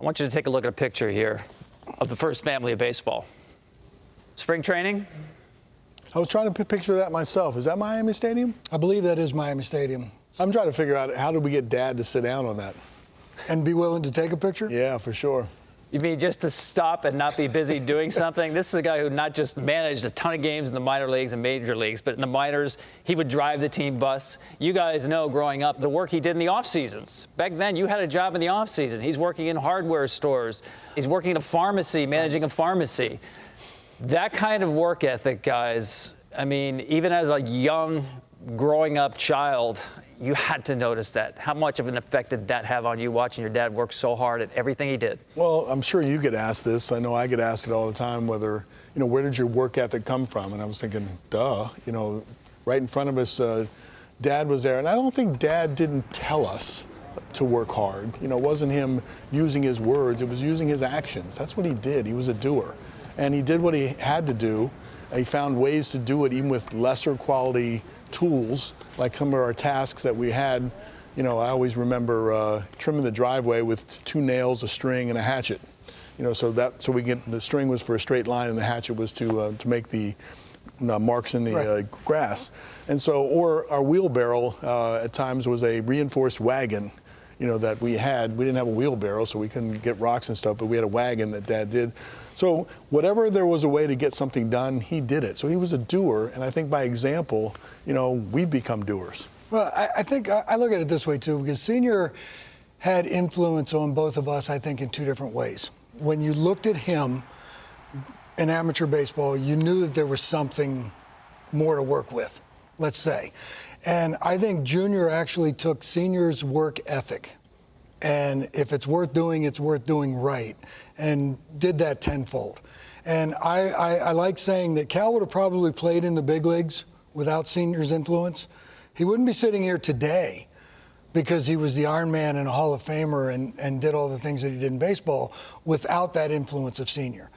I want you to take a look at a picture here of the first family of baseball. Spring training? I was trying to picture that myself. Is that Miami Stadium? I believe that is Miami Stadium. I'm trying to figure out how did we get Dad to sit down on that? And be willing to take a picture? Yeah, for sure. You mean just to stop and not be busy doing something? This is a guy who not just managed a ton of games in the minor leagues and major leagues, but in the minors, he would drive the team bus. You guys know growing up the work he did in the off seasons. Back then, you had a job in the off season. He's working in hardware stores. He's working in a pharmacy, managing a pharmacy. That kind of work ethic, guys, I mean, even as a young, growing up child, you had to notice that. How much of an effect did that have on you watching your dad work so hard at everything he did? Well, I'm sure you get asked this. I know I get asked it all the time, whether, where did your work ethic come from? And I was thinking, duh, right in front of us, Dad was there. And I don't think Dad didn't tell us to work hard. It wasn't him using his words, it was using his actions. That's what he did. He was a doer. And he did what he had to do. He found ways to do it even with lesser quality tools, like some of our tasks that we had. I always remember trimming the driveway with 2 nails, a string, and a hatchet. So the string was for a straight line, and the hatchet was to make the marks in the grass. And so, or our wheelbarrow at times was a reinforced wagon. That we had. We didn't have a wheelbarrow, so we couldn't get rocks and stuff, but we had a wagon that Dad did. So whatever there was a way to get something done, he did it. So he was a doer, and I think by example, we've become doers. Well, I think I look at it this way, too, because Senior had influence on both of us, I think, in 2 different ways. When you looked at him in amateur baseball, you knew that there was something more to work with, let's say. And I think Junior actually took Senior's work ethic, and if it's worth doing right, and did that tenfold. And I like saying that Cal would have probably played in the big leagues without Senior's influence. He wouldn't be sitting here today because he was the Iron Man and a Hall of Famer and did all the things that he did in baseball without that influence of Senior.